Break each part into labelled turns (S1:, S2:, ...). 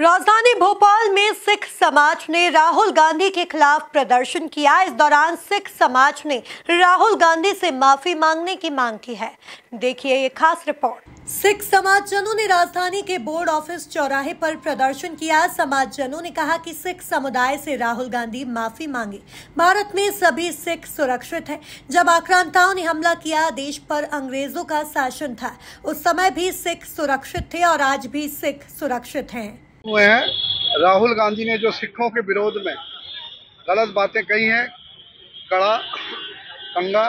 S1: राजधानी भोपाल में सिख समाज ने राहुल गांधी के खिलाफ प्रदर्शन किया। इस दौरान सिख समाज ने राहुल गांधी से माफी मांगने की मांग की है। देखिए ये खास रिपोर्ट। सिख समाजजनों ने राजधानी के बोर्ड ऑफिस चौराहे पर प्रदर्शन किया। समाजजनों ने कहा कि सिख समुदाय से राहुल गांधी माफी मांगे। भारत में सभी सिख सुरक्षित हैं। जब आक्रांताओं ने हमला किया, देश पर अंग्रेजों का शासन था, उस समय भी सिख सुरक्षित थे और आज भी सिख सुरक्षित हैं।
S2: हुए हैं। राहुल गांधी ने जो सिखों के विरोध में गलत बातें कही हैं, कड़ा, कंगा,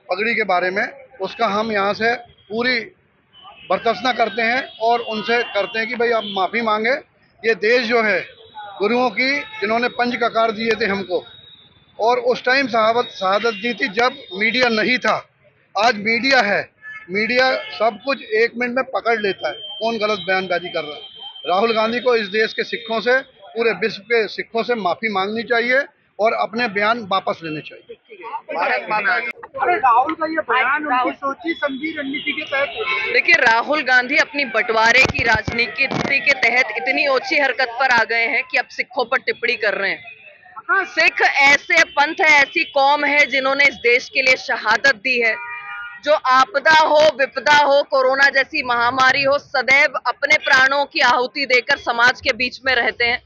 S2: पगड़ी के बारे में, उसका हम यहाँ से पूरी बर्दाश्त करते हैं और उनसे करते हैं कि भाई आप माफ़ी मांगे। ये देश जो है गुरुओं की, जिन्होंने पंच ककार दिए थे हमको, और उस टाइम शहादत दी थी जब मीडिया नहीं था। आज मीडिया है, मीडिया सब कुछ एक मिनट में पकड़ लेता है कौन गलत बयानबाजी कर रहा है। राहुल गांधी को इस देश के सिखों से, पूरे विश्व के सिखों से माफी मांगनी चाहिए और अपने बयान वापस लेने चाहिए।
S3: अरे राहुल का ये बयान उनकी सोची समझी रणनीति के तहत।
S4: देखिए, राहुल गांधी अपनी बंटवारे की राजनीति के तहत इतनी ओछी हरकत पर आ गए हैं कि अब सिखों पर टिप्पणी कर रहे हैं। सिख ऐसे पंथ है, ऐसी कौम है जिन्होंने इस देश के लिए शहादत दी है। जो आपदा हो, विपदा हो, कोरोना जैसी महामारी हो, सदैव अपने प्राणों की आहुति देकर समाज के बीच में रहते हैं।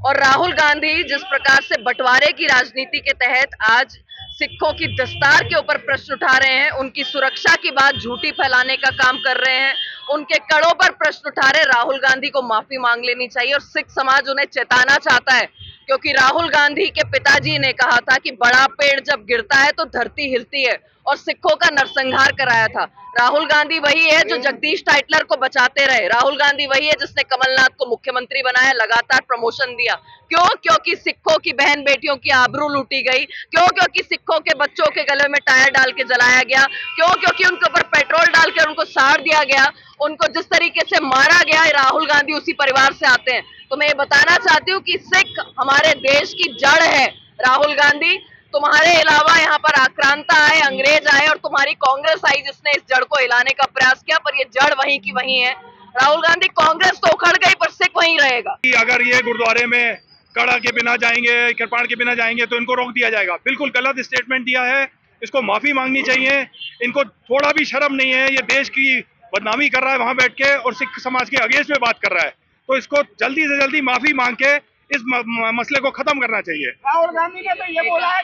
S4: और राहुल गांधी जिस प्रकार से बंटवारे की राजनीति के तहत आज सिखों की दस्तार के ऊपर प्रश्न उठा रहे हैं, उनकी सुरक्षा की बात झूठी फैलाने का काम कर रहे हैं, उनके कड़ों पर प्रश्न उठा रहे। राहुल गांधी को माफी मांग लेनी चाहिए और सिख समाज उन्हें चेताना चाहता है, क्योंकि राहुल गांधी के पिताजी ने कहा था कि बड़ा पेड़ जब गिरता है तो धरती हिलती है, और सिखों का नरसंहार कराया था। राहुल गांधी वही है जो जगदीश टाइटलर को बचाते रहे। राहुल गांधी वही है जिसने कमलनाथ को मुख्यमंत्री बनाया, लगातार प्रमोशन दिया। क्यों? क्योंकि सिखों की बहन बेटियों की आबरू लूटी गई। क्यों? क्योंकि सिखों के बच्चों के गले में टायर डाल के जलाया गया। क्यों? क्योंकि उनके ऊपर पेट्रोल डालकर उनको साड़ दिया गया। उनको जिस तरीके से मारा गया, राहुल गांधी उसी परिवार से आते हैं। तो मैं ये बताना चाहती हूँ कि सिख हमारे देश की जड़ है। राहुल गांधी, तुम्हारे अलावा यहाँ पर आक्रांता आए, अंग्रेज आए और तुम्हारी कांग्रेस आई जिसने इस जड़ को हिलाने का प्रयास किया, पर ये जड़ वहीं की वहीं है। राहुल गांधी, कांग्रेस तो उखड़ गई पर सिख वहीं रहेगा।
S5: अगर ये गुरुद्वारे में कड़ा के बिना जाएंगे, कृपाण के बिना जाएंगे तो इनको रोक दिया जाएगा। बिल्कुल गलत स्टेटमेंट दिया है, इसको माफी मांगनी चाहिए। इनको थोड़ा भी शर्म नहीं है, ये देश की बदनामी कर रहा है वहां बैठ के और सिख समाज के अगेंस्ट में बात कर रहा है। तो इसको जल्दी से जल्दी माफी मांग के इस मसले को खत्म करना चाहिए।
S3: राहुल गांधी ने तो ये बोला है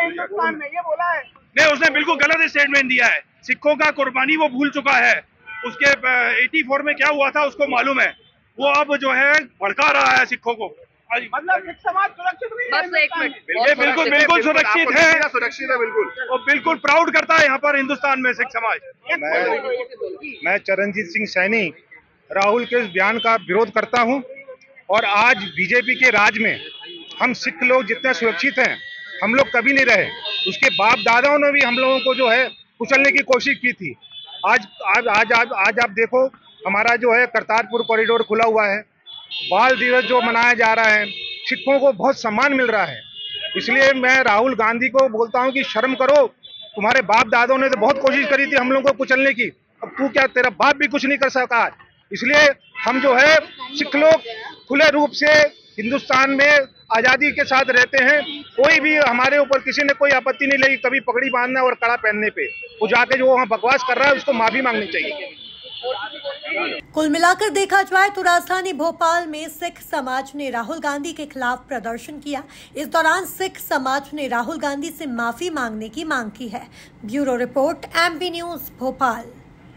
S3: हिंदुस्तान में, ये बोला है
S5: नहीं, उसने बिल्कुल गलत स्टेटमेंट दिया है। सिखों का कुर्बानी वो भूल चुका है। उसके 84 में क्या हुआ था उसको मालूम है। वो अब जो है भड़का रहा है सिखों को।
S3: मतलब सिख समाज सुरक्षित नहीं है।
S4: बस एक मिनट,
S5: बिल्कुल बिल्कुल सुरक्षित है,
S2: बिल्कुल
S5: और बिल्कुल प्राउड करता है यहाँ पर हिंदुस्तान में सिख समाज।
S6: मैं चरणजीत सिंह सैनी राहुल के बयान का विरोध करता हूँ। और आज बीजेपी के राज में हम सिख लोग जितने सुरक्षित हैं हम लोग कभी नहीं रहे। उसके बाप दादाओं ने भी हम लोगों को जो है कुचलने की कोशिश की थी। आज आप देखो, हमारा जो है करतारपुर कॉरिडोर खुला हुआ है, बाल दिवस जो मनाया जा रहा है, सिखों को बहुत सम्मान मिल रहा है। इसलिए मैं राहुल गांधी को बोलता हूं कि शर्म करो। तुम्हारे बाप दादाओं ने तो बहुत कोशिश करी थी हम लोगों को कुचलने की, अब तू क्या, तेरा बाप भी कुछ नहीं कर सका। इसलिए हम जो है सिख लोग खुले रूप से हिंदुस्तान में आज़ादी के साथ रहते हैं। कोई भी हमारे ऊपर किसी ने कोई आपत्ति नहीं लगी कभी पगड़ी बांधने और कड़ा पहनने पे। वो जाके जो वहाँ बकवास कर रहा है उसको माफी मांगनी चाहिए।
S1: कुल मिलाकर देखा जाए तो राजधानी भोपाल में सिख समाज ने राहुल गांधी के खिलाफ प्रदर्शन किया। इस दौरान सिख समाज ने राहुल गांधी से माफी मांगने की मांग की है। Bureau report, MP news, Bhopal.